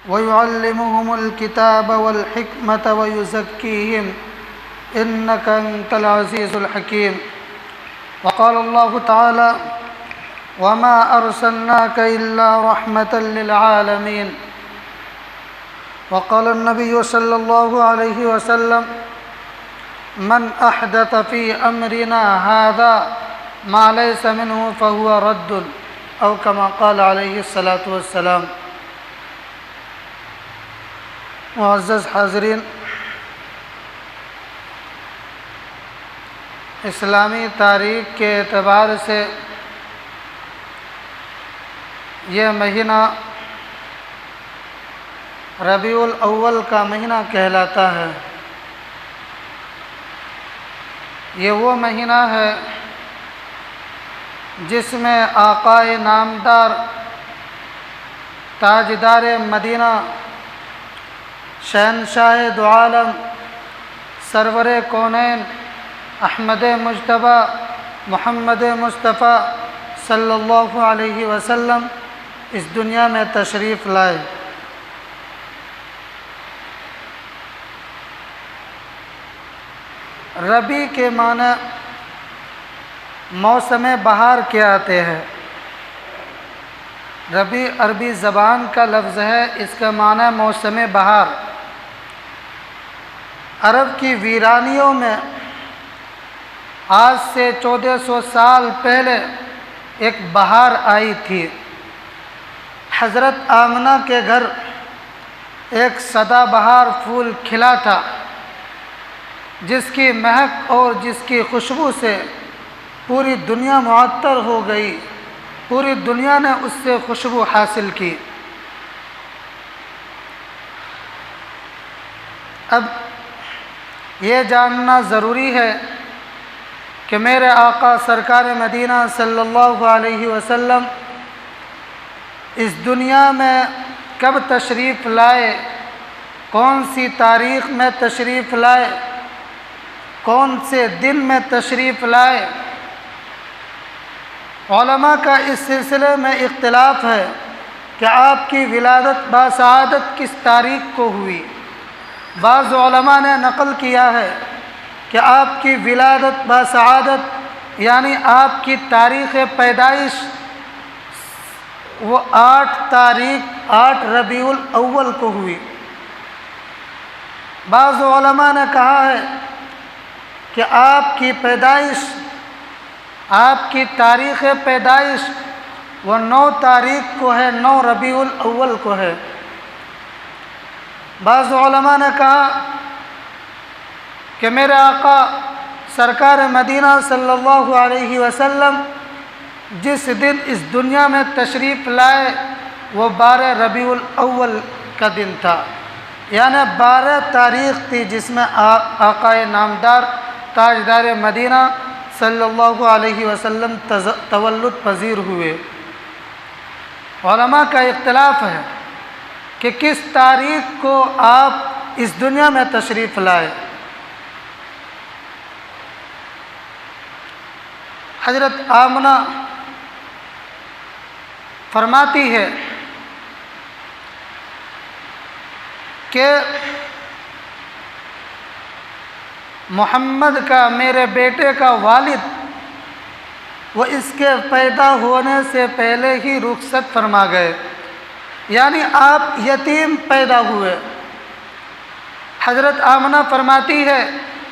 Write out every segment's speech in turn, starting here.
ويعلمهم الكتاب والحكمة ويزكيهم إنك أنت العزيز الحكيم. وقال الله تعالى: وما أرسلناك إلا رحمة للعالمين. وقال النبي صلى الله عليه وسلم: من أحدث في أمرنا هذا ما ليس منه فهو رد، أو كما قال عليه الصلاة والسلام. معزز حاضرین، اسلامی تاریخ کے اعتبار سے یہ مہینہ ربیع الاول کا مہینہ کہلاتا ہے۔ یہ وہ مہینہ ہے جس میں آقائے نامدار تاجدار مدینہ شہنشاہ دو عالم سرور کونین احمد مجتبیٰ محمد مصطفیٰ صلی اللہ علیہ وسلم اس دنیا میں تشریف لائے۔ ربیع کے معنی موسم بہار کے آتے ہیں۔ ربیع عربی زبان کا لفظ ہے، اس کا معنی موسم بہار۔ عرب کی ویرانیوں میں آج سے 1400 سال پہلے ایک بہار آئی تھی۔ حضرت آمنہ کے گھر ایک سدا بہار پھول کھلا تھا، جس کی مہک اور جس کی خوشبو سے پوری دنیا معطر ہو گئی، پوری دنیا نے اس سے خوشبو حاصل کی۔ اب یہ جاننا ضروری ہے کہ میرے آقا سرکار مدینہ صلی اللہ علیہ وسلم اس دنیا میں کب تشریف لائے، کون سی تاریخ میں تشریف لائے، کون سے دن میں تشریف لائے۔ علماء کا اس سلسلے میں اختلاف ہے کہ آپ کی ولادت باسعادت کس تاریخ کو ہوئی۔ بعض علماء نے نقل کیا ہے کہ آپ کی ولادت باسعادت یعنی آپ کی تاریخ پیدائش وہ 8 ربیع الاول کو ہوئی۔ بعض علماء نے کہا ہے کہ آپ کی پیدائش، آپ کی تاریخ پیدائش وہ 9 تاریخ کو ہے، 9 ربیع الاول کو ہے۔ بعض علماء نے کہا کہ میرے آقا سرکار مدینہ صلی اللہ علیہ وسلم جس دن اس دنیا میں تشریف لائے وہ 12 ربیع الاول کا دن تھا، یعنی 12 تاریخ تھی جس میں آقائے نامدار تاجدار مدینہ صلی اللہ علیہ وسلم تولد پذیر ہوئے۔ علماء کا اختلاف ہے کہ کس تاریخ کو آپ اس دنیا میں تشریف لائے۔ حضرت آمنہ فرماتی ہے کہ محمد کا، میرے بیٹے کا والد، وہ اس کے پیدا ہونے سے پہلے ہی رخصت فرما گئے، یعنی آپ یتیم پیدا ہوئے۔ حضرت آمنہ فرماتی ہے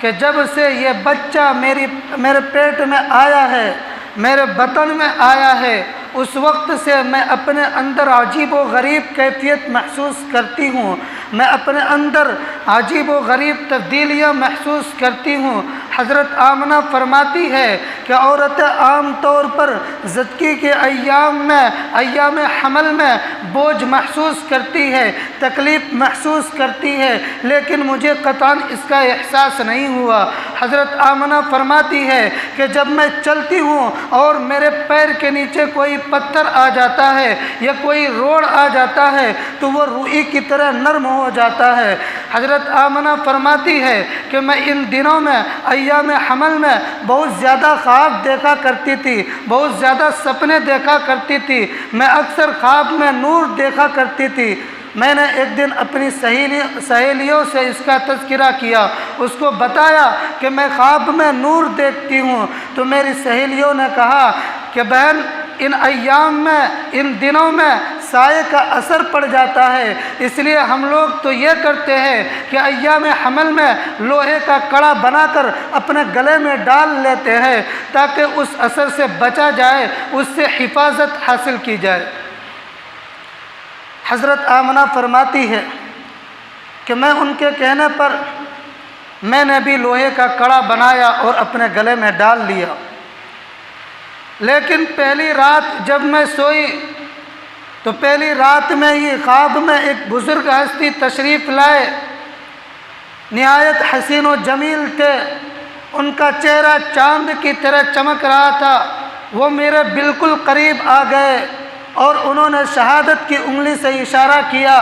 کہ جب سے یہ بچہ میرے پیٹ میں آیا ہے، میرے بطن میں آیا ہے، اس وقت سے میں اپنے اندر عجیب و غریب کیفیت محسوس کرتی ہوں، میں اپنے اندر عجیب و غریب تبدیلیاں محسوس کرتی ہوں۔ حضرت آمنہ فرماتی ہے کہ عورتیں عام طور پر زچگی کے ایام میں، ایام حمل میں بوجھ محسوس کرتی ہے، تکلیف محسوس کرتی ہے، لیکن مجھے قطعاً اس کا احساس نہیں ہوا۔ حضرت آمنہ فرماتی ہے کہ جب میں چلتی ہوں اور میرے پیر کے نیچے کوئی پتھر آ جاتا ہے یا کوئی روڑ آ جاتا ہے تو وہ روئی کی طرح نرم ہو جاتا ہے۔ حضرت آمنہ فرماتی ہے کہ میں ان دنوں میں ایام حمل میں بہت زیادہ خواب دیکھا کرتی تھی، بہت زیادہ سپنے دیکھا کرتی تھی، میں اکثر خواب میں نور دیکھا کرتی تھی۔ میں نے ایک دن اپنی سہیلیوں سے اس کا تذکرہ کیا، اس کو بتایا کہ میں خواب میں نور دیکھتی ہوں، تو میری سہیلیوں نے کہا کہ بہن ان ایام میں، ان دنوں میں سائے کا اثر پڑ جاتا ہے، اس لیے ہم لوگ تو یہ کرتے ہیں کہ ایام حمل میں لوہے کا کڑا بنا کر اپنے گلے میں ڈال لیتے ہیں تاکہ اس اثر سے بچا جائے، اس سے حفاظت حاصل کی جائے۔ حضرت آمنہ فرماتی ہے کہ میں ان کے کہنے پر میں نے بھی لوہے کا کڑا بنایا اور اپنے گلے میں ڈال لیا، لیکن پہلی رات جب میں سوئی تو پہلی رات میں ہی خواب میں ایک بزرگ ہستی تشریف لائے، نہایت حسین و جمیل تھے، ان کا چہرہ چاند کی طرح چمک رہا تھا، وہ میرے بالکل قریب آ گئے اور انہوں نے شہادت کی انگلی سے اشارہ کیا،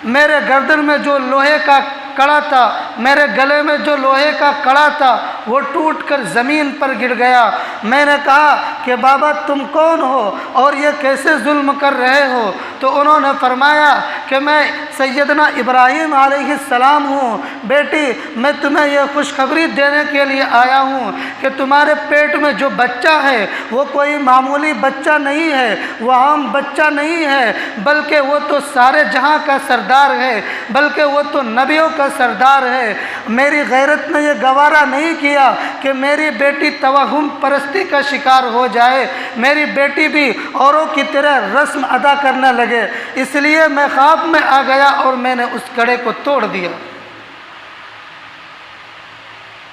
میرے گردن میں جو لوہے کا کڑا تھا، میرے گلے میں جو لوہے کا کڑا تھا وہ ٹوٹ کر زمین پر گر گیا۔ میں نے کہا کہ بابا تم کون ہو اور یہ کیسے ظلم کر رہے ہو؟ تو انہوں نے فرمایا کہ میں سیدنا ابراہیم علیہ السلام ہوں، بیٹی میں تمہیں یہ خوشخبری دینے کے لیے آیا ہوں کہ تمہارے پیٹ میں جو بچہ ہے وہ کوئی معمولی بچہ نہیں ہے، وہ عام بچہ نہیں ہے، بلکہ وہ تو سارے جہاں کا سردار ہے، بلکہ وہ تو نبیوں کا سردار ہے۔ میری غیرت نے یہ گوارا نہیں کیا کہ میری بیٹی توہم پرستی کا شکار ہو جائے، میری بیٹی بھی اوروں کی طرح رسم ادا کرنے لگے، اس لیے میں خواب میں آ گیا اور میں نے اس کڑے کو توڑ دیا۔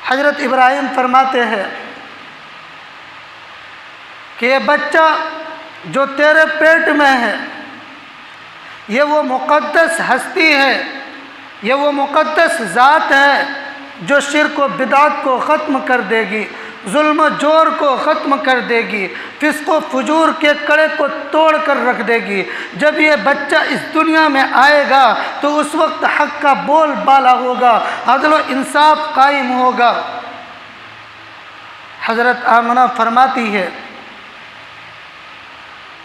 حضرت ابراہیم فرماتے ہیں کہ یہ بچہ جو تیرے پیٹ میں ہے یہ وہ مقدس ہستی ہے، یہ وہ مقدس ذات ہے جو شرک و بدعت کو ختم کر دے گی، ظلم و جور کو ختم کر دے گی، فسق و فجور کے کڑے کو توڑ کر رکھ دے گی۔ جب یہ بچہ اس دنیا میں آئے گا تو اس وقت حق کا بول بالا ہوگا، عدل و انصاف قائم ہوگا۔ حضرت آمنہ فرماتی ہے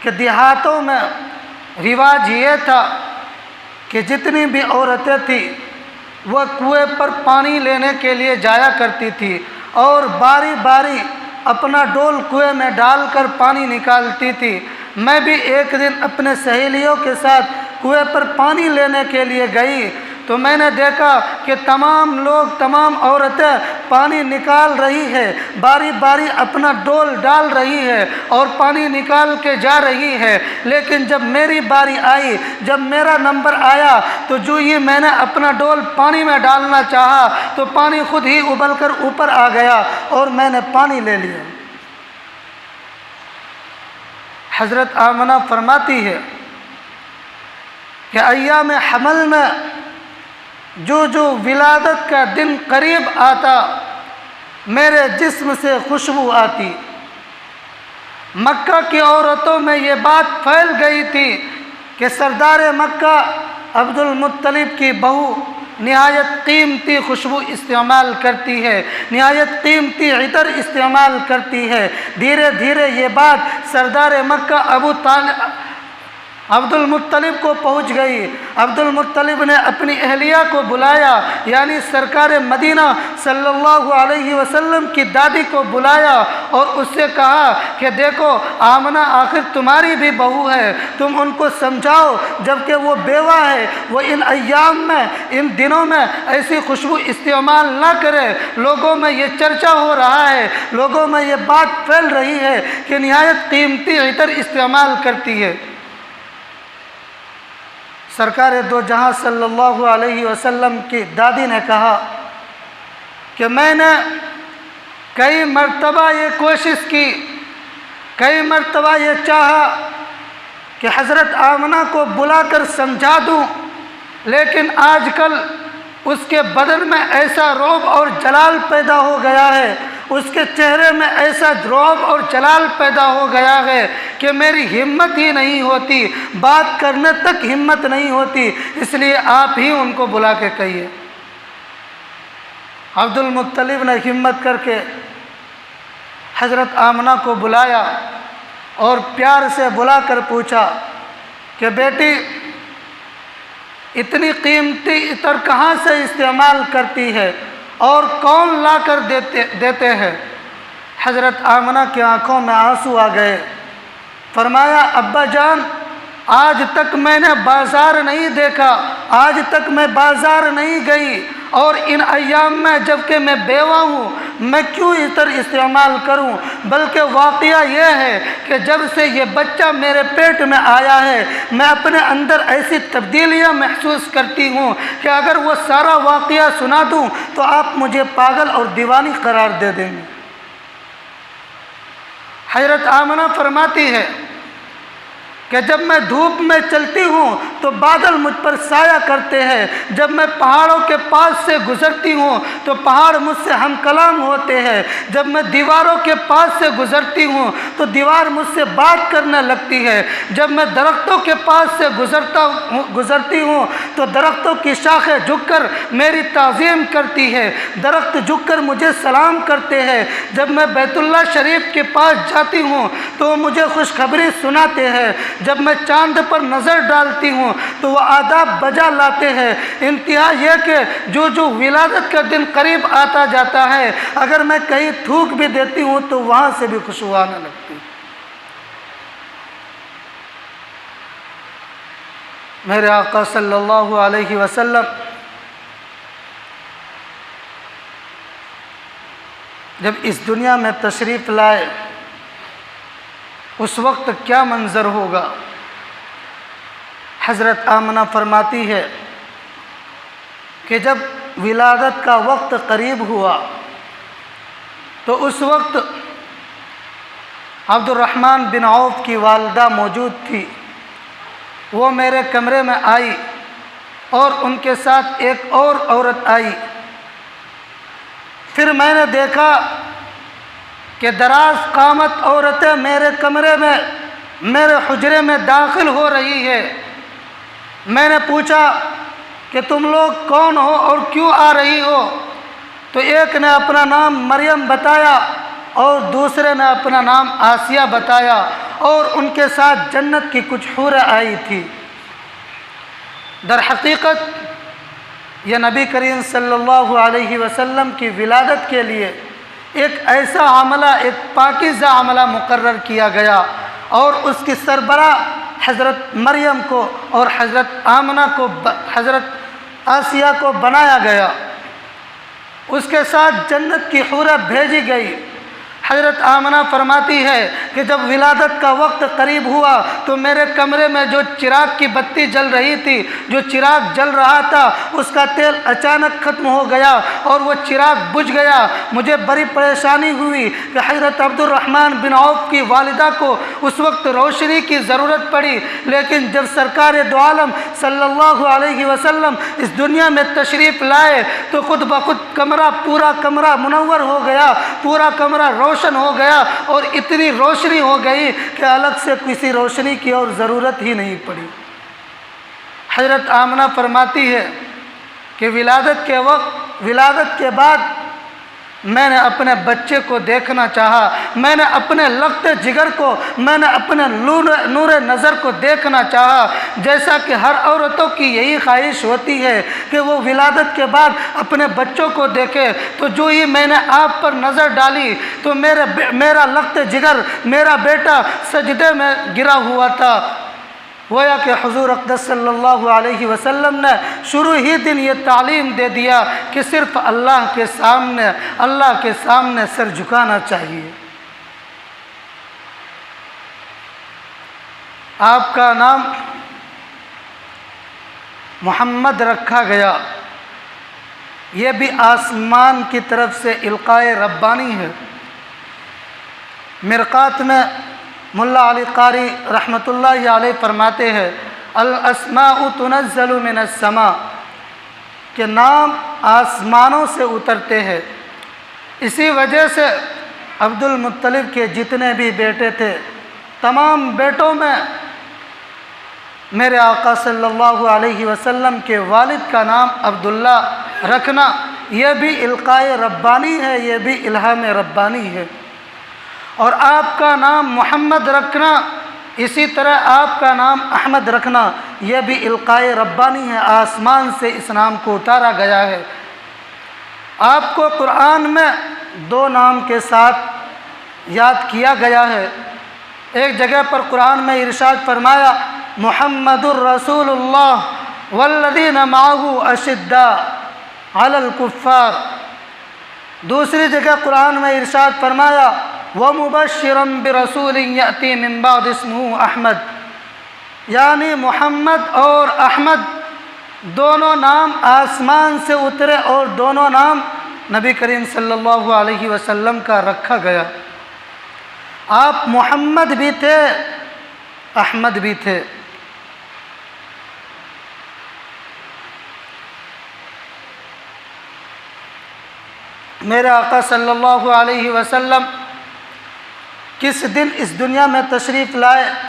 کہ دیہاتوں میں رواج یہ تھا کہ جتنی بھی عورتیں تھیں وہ کنویں پر پانی لینے کے لیے جایا کرتی تھی اور باری باری اپنا ڈول کنویں میں ڈال کر پانی نکالتی تھی۔ میں بھی ایک دن اپنے سہیلیوں کے ساتھ کنویں پر پانی لینے کے لیے گئی تو میں نے دیکھا کہ تمام عورتیں پانی نکال رہی ہے، باری باری اپنا ڈول ڈال رہی ہے اور پانی نکال کے جا رہی ہے، لیکن جب میری باری آئی، جب میرا نمبر آیا تو جو ہی میں نے اپنا ڈول پانی میں ڈالنا چاہا تو پانی خود ہی ابل کر اوپر آ گیا اور میں نے پانی لے لیا۔ حضرت آمنہ فرماتی ہے کہ ایام حمل میں جو ولادت کا دن قریب آتا میرے جسم سے خوشبو آتی۔ مکہ کی عورتوں میں یہ بات پھیل گئی تھی کہ سردار مکہ عبد المطلب کی بہو نہایت قیمتی خوشبو استعمال کرتی ہے، نہایت قیمتی عطر استعمال کرتی ہے۔ دھیرے دھیرے یہ بات سردار مکہ عبد المطلب کو پہنچ گئی۔ عبد المطلب نے اپنی اہلیہ کو بلایا، یعنی سرکار مدینہ صلی اللہ علیہ وسلم کی دادی کو بلایا اور اس سے کہا کہ دیکھو آمنہ آخر تمہاری بھی بہو ہے، تم ان کو سمجھاؤ جبکہ وہ بیوہ ہے، وہ ان ایام میں، ان دنوں میں ایسی خوشبو استعمال نہ کرے۔ لوگوں میں یہ چرچا ہو رہا ہے، لوگوں میں یہ بات پھیل رہی ہے کہ نہایت قیمتی عطر استعمال کرتی ہے۔ سرکار دو جہاں صلی اللہ علیہ وسلم کی دادی نے کہا کہ میں نے کئی مرتبہ یہ کوشش کی، کئی مرتبہ یہ چاہا کہ حضرت آمنہ کو بلا کر سمجھا دوں، لیکن آج کل اس کے بدن میں ایسا رعب اور جلال پیدا ہو گیا ہے، اس کے چہرے میں ایسا رعب اور جلال پیدا ہو گیا ہے کہ میری ہمت ہی نہیں ہوتی، بات کرنے تک ہمت نہیں ہوتی، اس لیے آپ ہی ان کو بلا کے کہیے۔ عبد المطلب نے ہمت کر کے حضرت آمنہ کو بلایا اور پیار سے بلا کر پوچھا کہ بیٹی اتنی قیمتی عطر کہاں سے استعمال کرتی ہے اور کون لا کر دیتے ہیں؟ حضرت آمنہ کی آنکھوں میں آنسو آ گئے۔ فرمایا ابا جان، آج تک میں نے بازار نہیں دیکھا، آج تک میں بازار نہیں گئی، اور ان ایام میں جب کہ میں بیوہ ہوں میں کیوں عطر استعمال کروں؟ بلکہ واقعہ یہ ہے کہ جب سے یہ بچہ میرے پیٹ میں آیا ہے میں اپنے اندر ایسی تبدیلیاں محسوس کرتی ہوں کہ اگر وہ سارا واقعہ سنا دوں تو آپ مجھے پاگل اور دیوانی قرار دے دیں گے۔ حضرت آمنہ فرماتی ہے کہ جب میں دھوپ میں چلتی ہوں تو بادل مجھ پر سایہ کرتے ہیں، جب میں پہاڑوں کے پاس سے گزرتی ہوں تو پہاڑ مجھ سے ہم کلام ہوتے ہیں، جب میں دیواروں کے پاس سے گزرتی ہوں تو دیوار مجھ سے بات کرنے لگتی ہے، جب میں درختوں کے پاس سے گزرتی ہوں تو درختوں کی شاخیں جھک کر میری تعظیم کرتی ہے، درخت جھک کر مجھے سلام کرتے ہیں، جب میں بیت اللہ شریف کے پاس جاتی ہوں تو وہ مجھے خوشخبری سناتے ہیں، جب میں چاند پر نظر ڈالتی ہوں تو وہ آداب بجا لاتے ہیں۔ انتہا یہ کہ جو ولادت کا دن قریب آتا جاتا ہے اگر میں کہیں تھوک بھی دیتی ہوں تو وہاں سے بھی خوشبو آنے لگتی۔ میرے آقا صلی اللہ علیہ وسلم جب اس دنیا میں تشریف لائے اس وقت کیا منظر ہوگا؟ حضرت آمنہ فرماتی ہے کہ جب ولادت کا وقت قریب ہوا تو اس وقت عبد الرحمن بن عوف کی والدہ موجود تھی، وہ میرے کمرے میں آئی اور ان کے ساتھ ایک اور عورت آئی۔ پھر میں نے دیکھا کہ دراز قامت عورتیں میرے کمرے میں میرے حجرے میں داخل ہو رہی ہے۔ میں نے پوچھا کہ تم لوگ کون ہو اور کیوں آ رہی ہو؟ تو ایک نے اپنا نام مریم بتایا اور دوسرے نے اپنا نام آسیہ بتایا، اور ان کے ساتھ جنت کی کچھ حوریں آئی تھی۔ در حقیقت یہ نبی کریم صلی اللہ علیہ وسلم کی ولادت کے لیے ایک ایسا عملہ، ایک پاکیزہ عملہ مقرر کیا گیا، اور اس کی سربراہ حضرت مریم کو اور حضرت آمنہ کو، حضرت آسیہ کو بنایا گیا۔ اس کے ساتھ جنت کی حوریں بھیجی گئی۔ حضرت آمنہ فرماتی ہے کہ جب ولادت کا وقت قریب ہوا تو میرے کمرے میں جو چراغ کی بتی جل رہی تھی، جو چراغ جل رہا تھا، اس کا تیل اچانک ختم ہو گیا اور وہ چراغ بجھ گیا۔ مجھے بڑی پریشانی ہوئی کہ حضرت عبد الرحمن بن عوف کی والدہ کو اس وقت روشنی کی ضرورت پڑی، لیکن جب سرکار دو عالم صلی اللہ علیہ وسلم اس دنیا میں تشریف لائے تو خود بخود پورا کمرہ منور ہو گیا، پورا کمرہ روشن ہو گیا، اور اتنی روشنی ہو گئی کہ الگ سے کسی روشنی کی اور ضرورت ہی نہیں پڑی۔ حضرت آمنہ فرماتی ہے کہ ولادت کے بعد میں نے اپنے بچے کو دیکھنا چاہا، میں نے اپنے لگتے جگر کو، میں نے اپنے نور نظر کو دیکھنا چاہا، جیسا کہ ہر عورتوں کی یہی خواہش ہوتی ہے کہ وہ ولادت کے بعد اپنے بچوں کو دیکھے۔ تو جو ہی میں نے آپ پر نظر ڈالی تو میرا لگتے جگر، میرا بیٹا سجدے میں گرا ہوا تھا۔ گویا کہ حضور اقدس صلی اللہ علیہ وسلم نے شروع ہی دن یہ تعلیم دے دیا کہ صرف اللہ کے سامنے سر جھکانا چاہیے۔ آپ کا نام محمد رکھا گیا، یہ بھی آسمان کی طرف سے القائے ربانی ہے۔ مرقات میں ملا علی قاری رحمۃ اللہ علیہ فرماتے ہیں الاسماء تنزل من السماء، کہ نام آسمانوں سے اترتے ہیں۔ اسی وجہ سے عبد المطلب کے جتنے بھی بیٹے تھے تمام بیٹوں میں میرے آقا صلی اللہ علیہ وسلم کے والد کا نام عبداللہ رکھنا یہ بھی القائے ربانی ہے، یہ بھی الہام ربانی ہے۔ اور آپ کا نام محمد رکھنا اسی طرح آپ کا نام احمد رکھنا یہ بھی القائے ربانی ہے، آسمان سے اس نام کو اتارا گیا ہے۔ آپ کو قرآن میں 2 نام کے ساتھ یاد کیا گیا ہے۔ ایک جگہ پر قرآن میں ارشاد فرمایا محمد الرسول اللہ والذین معہ اشداء علی الکفار، دوسری جگہ قرآن میں ارشاد فرمایا وَمُبَشِّرًا بِرَسُولٍ يَأْتِي مِن بَعْدِ اسْمُهُ احمد، یعنی محمد اور احمد دونوں نام آسمان سے اترے اور دونوں نام نبی کریم صلی اللہ علیہ وسلم کا رکھا گیا۔ آپ محمد بھی تھے، احمد بھی تھے۔ میرے آقا صلی اللہ علیہ وسلم کس دن اس دنیا میں تشریف لائے؟